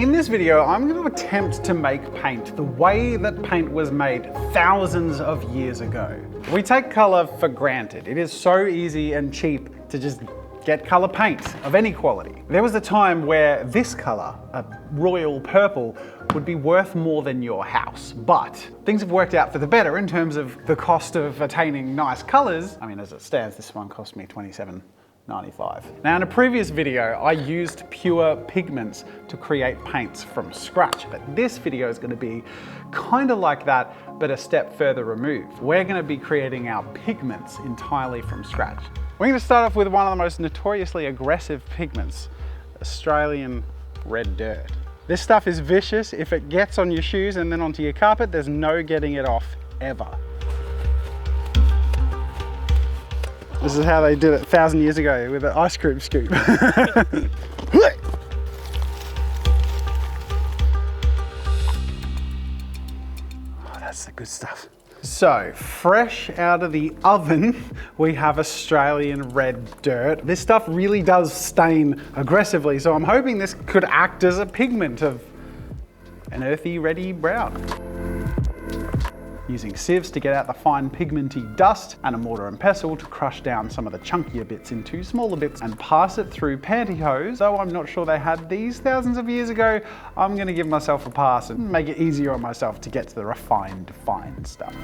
In this video, I'm going to attempt to make paint the way that paint was made thousands of years ago. We take color for granted. It is so easy and cheap to just get color paint of any quality. There was a time where this color, a royal purple, would be worth more than your house. But things have worked out for the better in terms of the cost of attaining nice colors. I mean, as it stands, this one cost me $27.95. Now, in a previous video, I used pure pigments to create paints from scratch, but this video is going to be kind of like that, but a step further removed. We're going to be creating our pigments entirely from scratch. We're going to start off with one of the most notoriously aggressive pigments, Australian red dirt. This stuff is vicious. If it gets on your shoes and then onto your carpet, there's no getting it off, ever. This is how they did it 1,000 years ago with an ice cream scoop. Oh, that's the good stuff. So, fresh out of the oven, we have Australian red dirt. This stuff really does stain aggressively, so I'm hoping this could act as a pigment of an earthy, reddy brown. Using sieves to get out the fine pigmenty dust and a mortar and pestle to crush down some of the chunkier bits into smaller bits and pass it through pantyhose. Though I'm not sure they had these thousands of years ago, I'm going to give myself a pass and make it easier on myself to get to the refined, fine stuff.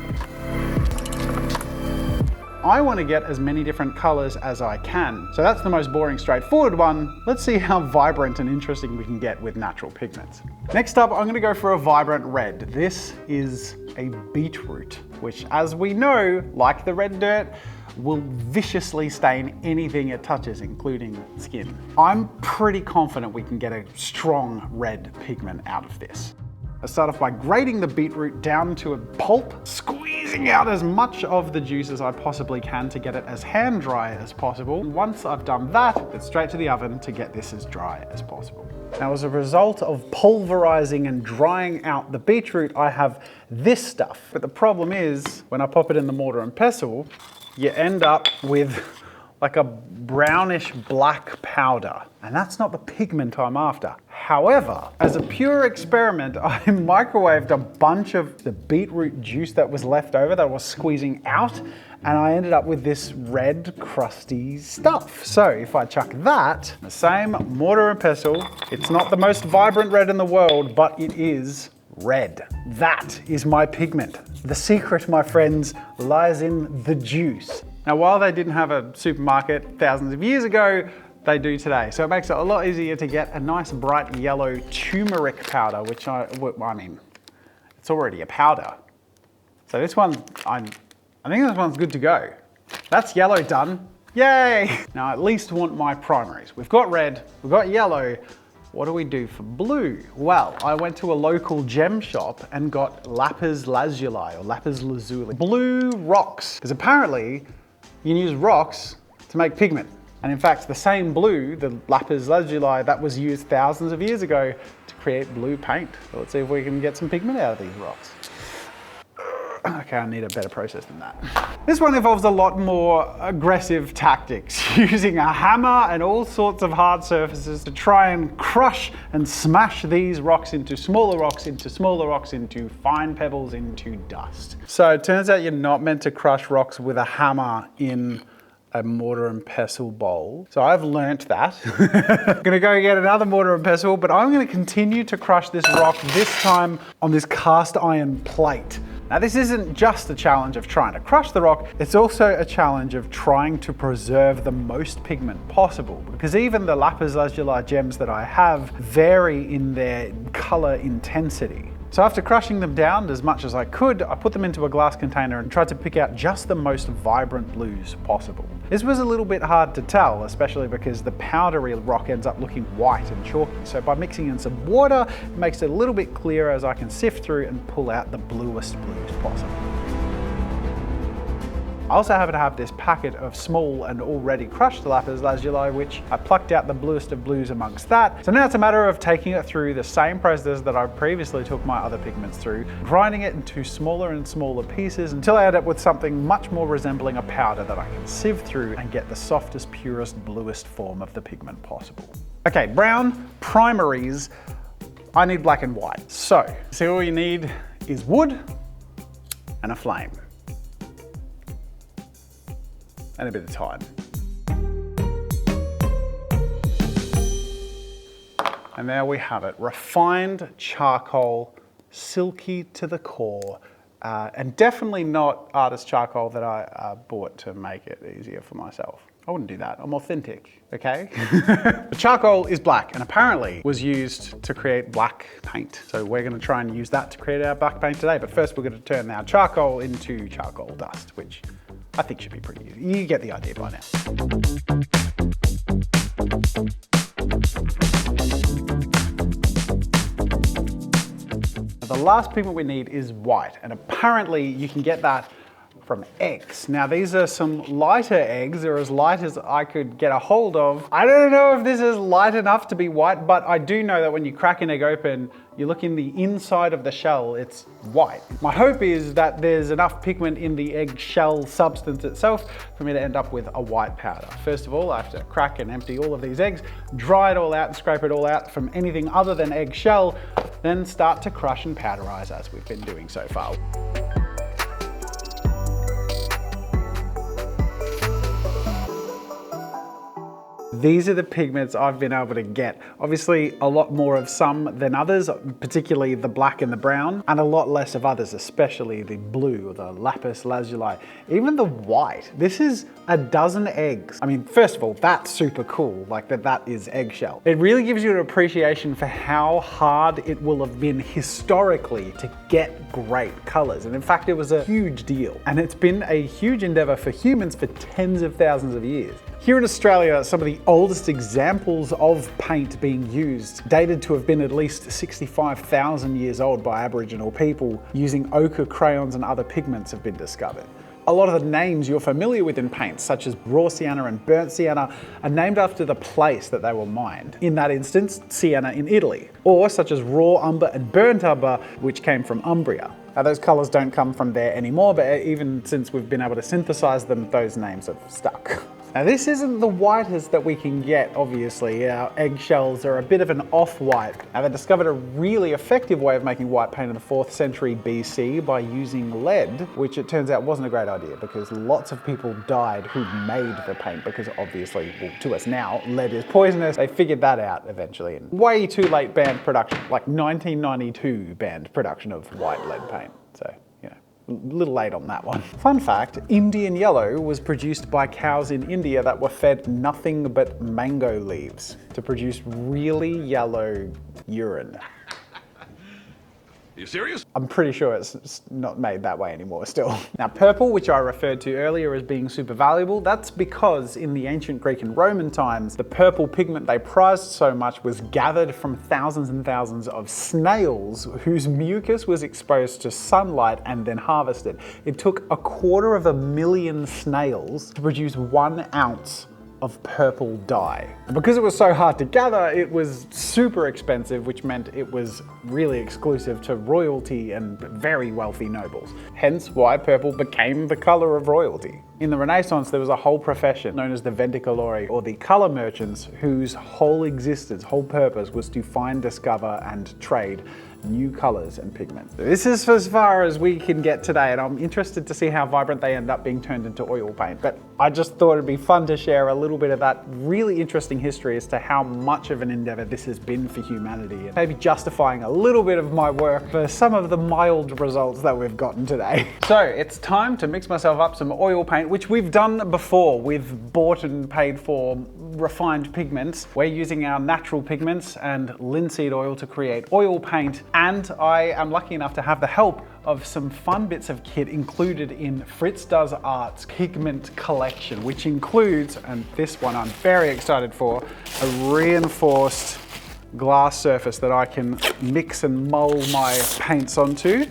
I want to get as many different colors as I can. So that's the most boring, straightforward one. Let's see how vibrant and interesting we can get with natural pigments. Next up, I'm going to go for a vibrant red. This is a beetroot, which, as we know, like the red dirt, will viciously stain anything it touches, including skin. I'm pretty confident we can get a strong red pigment out of this. I start off by grating the beetroot down to a pulp, squeezing out as much of the juice as I possibly can to get it as hand dry as possible. Once I've done that, it's straight to the oven to get this as dry as possible. Now, as a result of pulverizing and drying out the beetroot, I have this stuff. But the problem is, when I pop it in the mortar and pestle, you end up with like a brownish black powder. And that's not the pigment I'm after. However, as a pure experiment, I microwaved a bunch of the beetroot juice that was left over that I was squeezing out, and I ended up with this red, crusty stuff. So if I chuck that, the same mortar and pestle, it's not the most vibrant red in the world, but it is red. That is my pigment. The secret, my friends, lies in the juice. Now, while they didn't have a supermarket thousands of years ago, they do today. So it makes it a lot easier to get a nice bright yellow turmeric powder, which I mean, it's already a powder. So this one, I think this one's good to go. That's yellow done. Yay! Now I at least want my primaries. We've got red, we've got yellow. What do we do for blue? Well, I went to a local gem shop and got lapis lazuli or lapis lazuli, blue rocks. Because apparently you can use rocks to make pigment. And in fact, the same blue, the lapis lazuli, that was used thousands of years ago to create blue paint. So let's see if we can get some pigment out of these rocks. Okay, I need a better process than that. This one involves a lot more aggressive tactics, using a hammer and all sorts of hard surfaces to try and crush and smash these rocks into smaller rocks, into smaller rocks, into fine pebbles, into dust. So it turns out you're not meant to crush rocks with a hammer in a mortar and pestle bowl. So I've learnt that. I'm gonna go get another mortar and pestle, but I'm gonna continue to crush this rock, this time on this cast iron plate. Now, this isn't just a challenge of trying to crush the rock, it's also a challenge of trying to preserve the most pigment possible, because even the lapis lazuli gems that I have vary in their color intensity. So after crushing them down as much as I could, I put them into a glass container and tried to pick out just the most vibrant blues possible. This was a little bit hard to tell, especially because the powdery rock ends up looking white and chalky. So by mixing in some water, it makes it a little bit clearer as I can sift through and pull out the bluest blues possible. I also happen to have this packet of small and already crushed lapis lazuli, which I plucked out the bluest of blues amongst that. So now it's a matter of taking it through the same process that I previously took my other pigments through, grinding it into smaller and smaller pieces until I end up with something much more resembling a powder that I can sieve through and get the softest, purest, bluest form of the pigment possible. Okay, brown primaries I need black and white. So, see, all you need is wood and a flame. And a bit of time. And there we have it, refined charcoal, silky to the core, and definitely not artist charcoal that I bought to make it easier for myself. I wouldn't do that, I'm authentic, okay? The charcoal is black and apparently was used to create black paint. So we're gonna try and use that to create our black paint today, but first we're gonna turn our charcoal into charcoal dust, which I think should be pretty easy. You get the idea by now. The last pigment we need is white, and apparently you can get that from eggs. Now these are some lighter eggs, or as light as I could get a hold of. I don't know if this is light enough to be white, but I do know that when you crack an egg open, you look in the inside of the shell, it's white. My hope is that there's enough pigment in the egg shell substance itself for me to end up with a white powder. First of all, I have to crack and empty all of these eggs, dry it all out and scrape it all out from anything other than egg shell, then start to crush and powderize as we've been doing so far. These are the pigments I've been able to get. Obviously, a lot more of some than others, particularly the black and the brown, and a lot less of others, especially the blue or the lapis lazuli. Even the white. This is a dozen eggs. I mean, first of all, that's super cool, like that is eggshell. It really gives you an appreciation for how hard it will have been historically to get great colors. And in fact, it was a huge deal. And it's been a huge endeavor for humans for tens of thousands of years. Here in Australia, some of the oldest examples of paint being used dated to have been at least 65,000 years old by Aboriginal people using ochre crayons and other pigments have been discovered. A lot of the names you're familiar with in paints, such as raw sienna and burnt sienna, are named after the place that they were mined. In that instance, Siena in Italy, or such as raw umber and burnt umber, which came from Umbria. Now, those colors don't come from there anymore, but even since we've been able to synthesize them, those names have stuck. Now, this isn't the whitest that we can get, obviously. Our eggshells are a bit of an off-white. Now, they discovered a really effective way of making white paint in the 4th century BC by using lead, which it turns out wasn't a great idea because lots of people died who made the paint because obviously, well, to us now, lead is poisonous. They figured that out eventually. And way too late banned production, like 1992 banned production of white lead paint. So, a little late on that one. Fun fact, Indian yellow was produced by cows in India that were fed nothing but mango leaves to produce really yellow urine. Are you serious? I'm pretty sure it's not made that way anymore still. Now, purple, which I referred to earlier as being super valuable, that's because in the ancient Greek and Roman times, the purple pigment they prized so much was gathered from thousands and thousands of snails whose mucus was exposed to sunlight and then harvested. It took 250,000 snails to produce 1 ounce of purple dye. And because it was so hard to gather, it was super expensive, which meant it was really exclusive to royalty and very wealthy nobles. Hence why purple became the color of royalty. In the Renaissance, there was a whole profession known as the vendicolori, or the color merchants, whose whole existence, whole purpose was to find, discover, and trade new colors and pigments. This is as far as we can get today, and I'm interested to see how vibrant they end up being turned into oil paint. But I just thought it'd be fun to share a little bit of that really interesting history as to how much of an endeavor this has been for humanity, and maybe justifying a little bit of my work for some of the mild results that we've gotten today. So it's time to mix myself up some oil paint, which we've done before. We've bought and paid for refined pigments. We're using our natural pigments and linseed oil to create oil paint. And I am lucky enough to have the help of some fun bits of kit included in Fritz Does Art's Pigment collection, which includes, and this one I'm very excited for, a reinforced glass surface that I can mix and mold my paints onto.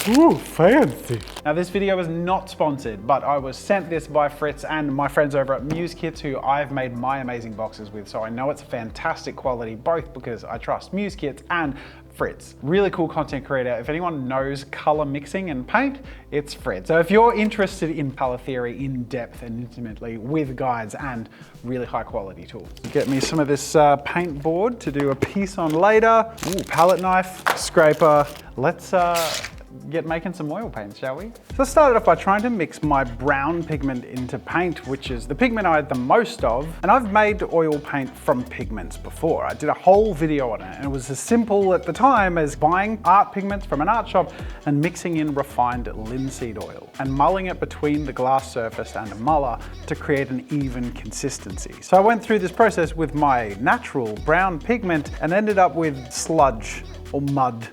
Ooh, fancy. Now this video was not sponsored, but I was sent this by Fritz and my friends over at Muse Kits, who I've made my amazing boxes with, so I know it's fantastic quality, both because I trust Muse Kits and Fritz. Really cool content creator. If anyone knows color mixing and paint, it's Fritz. So if you're interested in color theory in depth and intimately with guides and really high quality tools. Get me some of this paint board to do a piece on later. Ooh, palette knife, scraper. Let's get making some oil paints, shall we? So I started off by trying to mix my brown pigment into paint, which is the pigment I had the most of. And I've made oil paint from pigments before. I did a whole video on it, and it was as simple at the time as buying art pigments from an art shop and mixing in refined linseed oil and mulling it between the glass surface and a muller to create an even consistency. So I went through this process with my natural brown pigment and ended up with sludge or mud,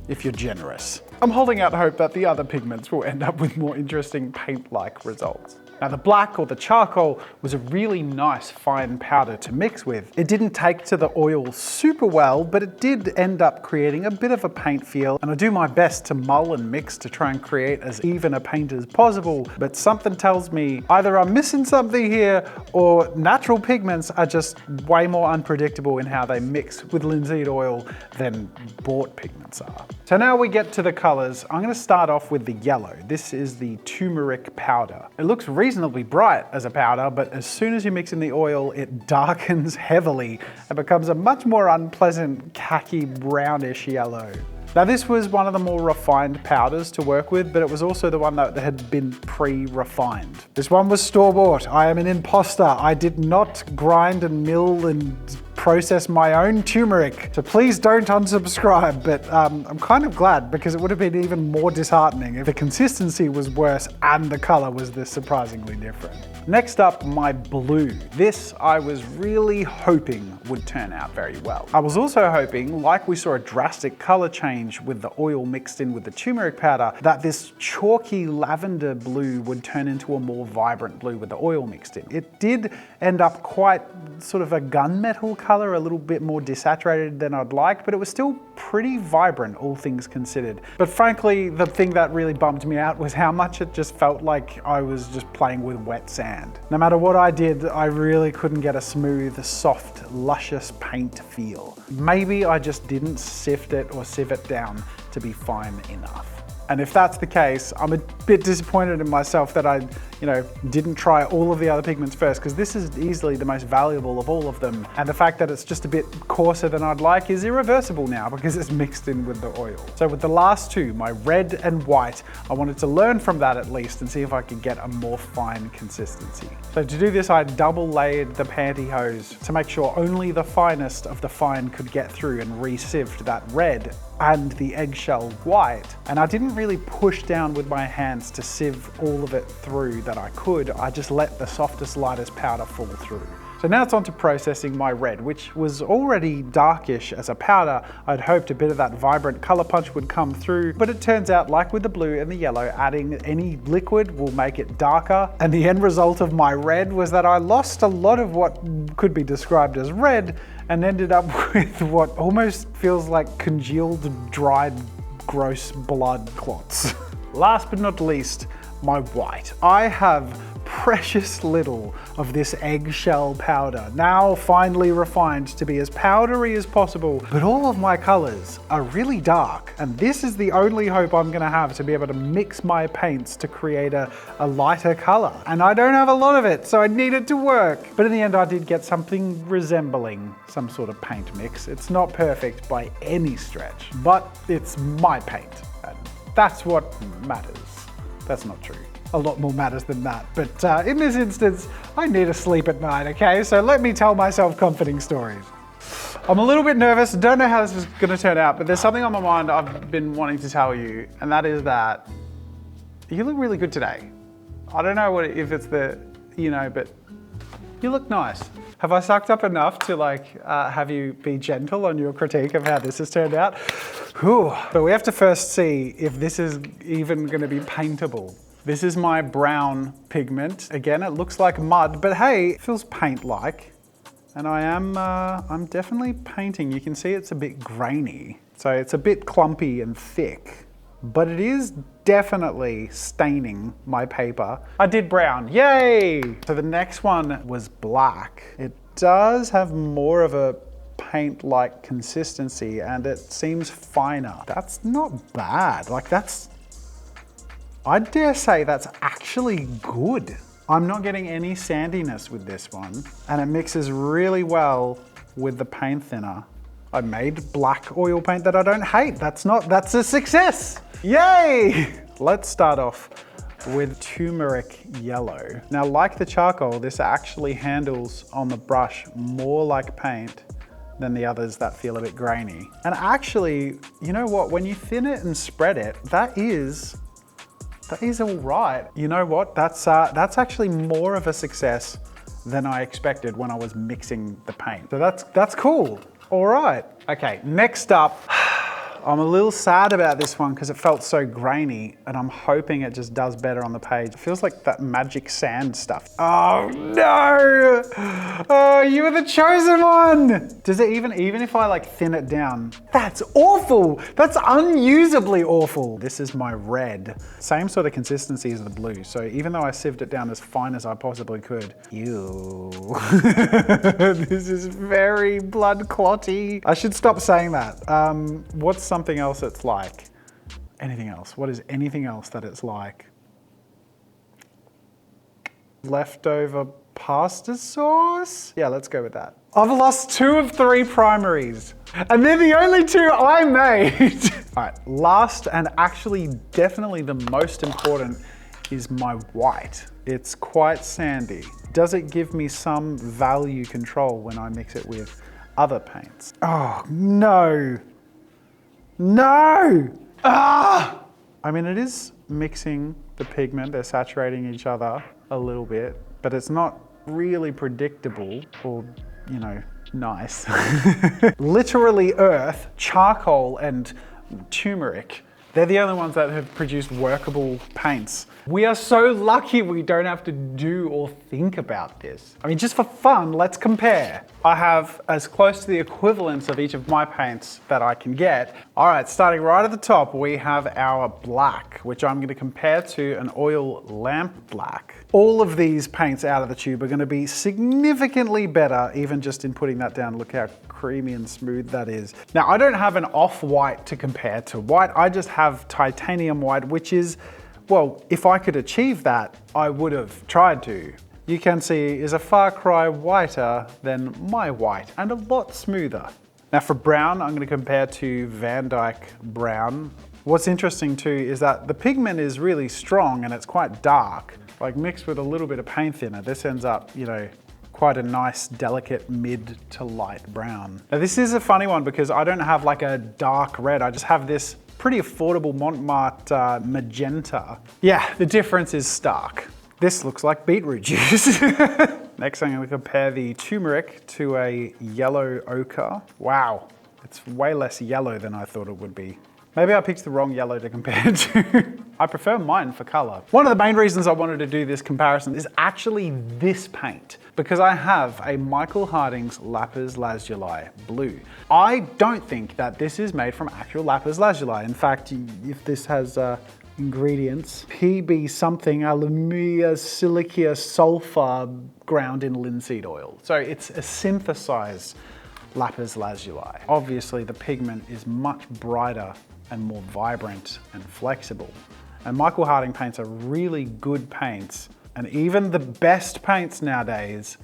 if you're generous. I'm holding out hope that the other pigments will end up with more interesting paint-like results. Now the black or the charcoal was a really nice fine powder to mix with. It didn't take to the oil super well, but it did end up creating a bit of a paint feel, and I do my best to mull and mix to try and create as even a paint as possible, but something tells me either I'm missing something here or natural pigments are just way more unpredictable in how they mix with linseed oil than bought pigments are. So now we get to the colors. I'm going to start off with the yellow. This is the turmeric powder. It looks reasonably bright as a powder, but as soon as you mix in the oil, it darkens heavily and becomes a much more unpleasant khaki brownish yellow. Now this was one of the more refined powders to work with, but it was also the one that had been pre-refined. This one was store-bought. I am an imposter. I did not grind and mill and process my own turmeric. So please don't unsubscribe, but I'm kind of glad because it would have been even more disheartening if the consistency was worse and the color was this surprisingly different. Next up, my blue. This I was really hoping would turn out very well. I was also hoping, like we saw a drastic color change with the oil mixed in with the turmeric powder, that this chalky lavender blue would turn into a more vibrant blue with the oil mixed in. It did end up quite sort of a gunmetal color, a little bit more desaturated than I'd like, but it was still pretty vibrant, all things considered. But frankly, the thing that really bummed me out was how much it just felt like I was just playing with wet sand. No matter what I did, I really couldn't get a smooth, soft, luscious paint feel. Maybe I just didn't sift it or sieve it down to be fine enough. And if that's the case, I'm a bit disappointed in myself that I, didn't try all of the other pigments first, because this is easily the most valuable of all of them. And the fact that it's just a bit coarser than I'd like is irreversible now because it's mixed in with the oil. So with the last two, my red and white, I wanted to learn from that at least and see if I could get a more fine consistency. So to do this, I double layered the pantyhose to make sure only the finest of the fine could get through and re-sieved that red and the eggshell white. And I didn't really push down with my hands to sieve all of it through that I could. I just let the softest, lightest powder fall through. So now it's on to processing my red, which was already darkish as a powder. I'd hoped a bit of that vibrant color punch would come through, but it turns out, like with the blue and the yellow, adding any liquid will make it darker. And the end result of my red was that I lost a lot of what could be described as red and ended up with what almost feels like congealed, dried, gross blood clots. Last but not least, my white. I have precious little of this eggshell powder, now finely refined to be as powdery as possible, but all of my colors are really dark, and this is the only hope I'm gonna have to be able to mix my paints to create a lighter color. And I don't have a lot of it, so I need it to work. But in the end, I did get something resembling some sort of paint mix. It's not perfect by any stretch, but it's my paint, and that's what matters. That's not true. A lot more matters than that. But in this instance, I need to sleep at night, okay? So let me tell myself comforting stories. I'm a little bit nervous, don't know how this is gonna turn out, but there's something on my mind I've been wanting to tell you, and that is that you look really good today. I don't know if it's the, but you look nice. Have I sucked up enough to have you be gentle on your critique of how this has turned out? Whew. But we have to first see if this is even gonna be paintable. This is my brown pigment. Again, it looks like mud, but hey, it feels paint-like. And I'm definitely painting. You can see it's a bit grainy. So it's a bit clumpy and thick. but it is definitely staining my paper. I did brown, yay! So the next one was black. It does have more of a paint-like consistency and it seems finer. That's not bad. Like I dare say that's actually good. I'm not getting any sandiness with this one and it mixes really well with the paint thinner. I made black oil paint that I don't hate. That's a success. Yay! Let's start off with turmeric yellow. Now, like the charcoal, this actually handles on the brush more like paint than the others that feel a bit grainy. And actually, you know what? When you thin it and spread it, that is all right. You know what? That's actually more of a success than I expected when I was mixing the paint. So that's cool. All right. Okay, next up, I'm a little sad about this one because it felt so grainy and I'm hoping it just does better on the page. It feels like that magic sand stuff. Oh no! Oh, you were the chosen one! Does it even if I like thin it down? That's awful! That's unusably awful. This is my red. Same sort of consistency as the blue. So even though I sieved it down as fine as I possibly could, ew. This is very blood clotty. I should stop saying that. What's something else it's like? Anything else? What is anything else that it's like? Leftover pasta sauce? Yeah, let's go with that. I've lost 2 of 3 primaries, and they're the only 2 I made. All right, last and actually definitely the most important is my white. It's quite sandy. Does it give me some value control when I mix it with other paints? Oh, no. No! Ah! I mean, it is mixing the pigment, they're saturating each other a little bit, but it's not really predictable or, you know, nice. Literally earth, charcoal, and turmeric. They're the only ones that have produced workable paints. We are so lucky we don't have to do or think about this. I mean, just for fun, let's compare. I have as close to the equivalence of each of my paints that I can get. All right, starting right at the top, we have our black, which I'm going to compare to an oil lamp black. All of these paints out of the tube are going to be significantly better, even just in putting that down. Look how creamy and smooth that is. Now, I don't have an off-white to compare to white. I just have titanium white, which is, well, if I could achieve that, I would have tried to. You can see is a far cry whiter than my white and a lot smoother. Now for brown, I'm going to compare to Van Dyke brown. What's interesting too is that the pigment is really strong and it's quite dark. Like mixed with a little bit of paint thinner, this ends up, you know, quite a nice, delicate mid to light brown. Now this is a funny one because I don't have like a dark red, I just have this pretty affordable Montmartre magenta. Yeah, the difference is stark. This looks like beetroot juice. Next, I'm going to compare the turmeric to a yellow ochre. Wow, it's way less yellow than I thought it would be. Maybe I picked the wrong yellow to compare to. I prefer mine for color. One of the main reasons I wanted to do this comparison is actually this paint, because I have a Michael Harding's Lapis Lazuli Blue. I don't think that this is made from actual lapis lazuli. In fact, if this has ingredients, PB something alumina silica sulfur ground in linseed oil. So it's a synthesized lapis lazuli. Obviously the pigment is much brighter and more vibrant and flexible. And Michael Harding paints are really good paints, and even the best paints nowadays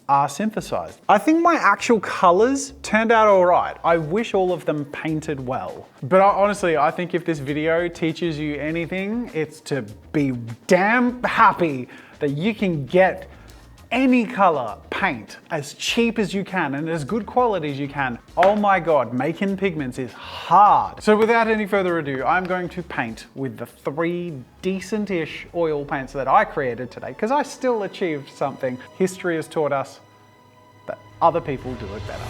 are synthesized. I think my actual colors turned out all right. I wish all of them painted well. But honestly, I think if this video teaches you anything, it's to be damn happy that you can get any color paint as cheap as you can and as good quality as you can. Oh my God, making pigments is hard. So without any further ado, I'm going to paint with the 3 decent-ish oil paints that I created today, because I still achieved something. History has taught us that other people do it better.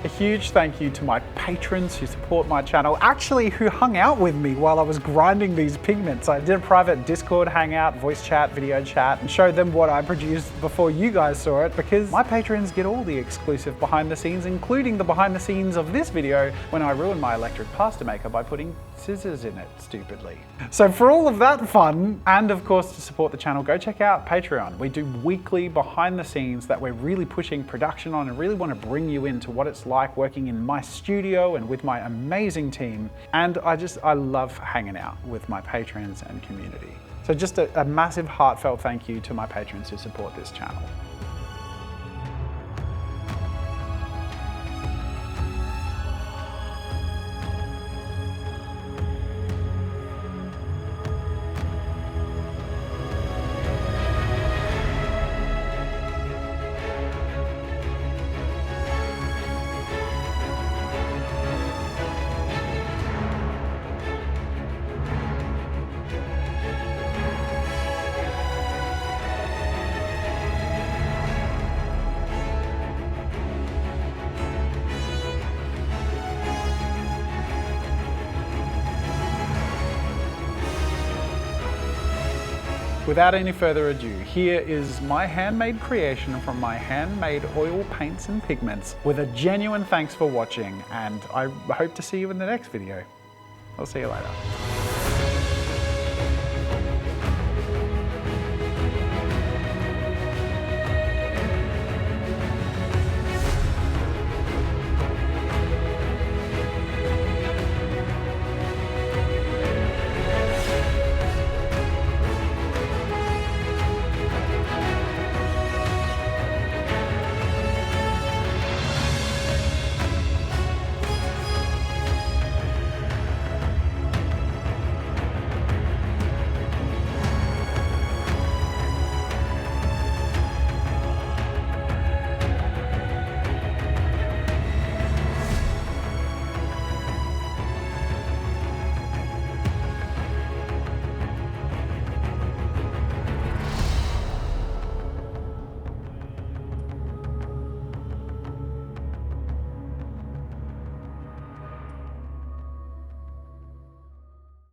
A huge thank you to my patrons who support my channel, actually who hung out with me while I was grinding these pigments. I did a private Discord hangout, voice chat, video chat, and showed them what I produced before you guys saw it, because my patrons get all the exclusive behind the scenes, including the behind the scenes of this video when I ruined my electric pasta maker by putting scissors in it stupidly. So for all of that fun, and of course to support the channel, go check out Patreon. We do weekly behind the scenes that we're really pushing production on and really want to bring you into what it's like working in my studio and with my amazing team. And I love hanging out with my patrons and community. So just a massive heartfelt thank you to my patrons who support this channel. Without any further ado, here is my handmade creation from my handmade oil paints and pigments, with a genuine thanks for watching, and I hope to see you in the next video. I'll see you later.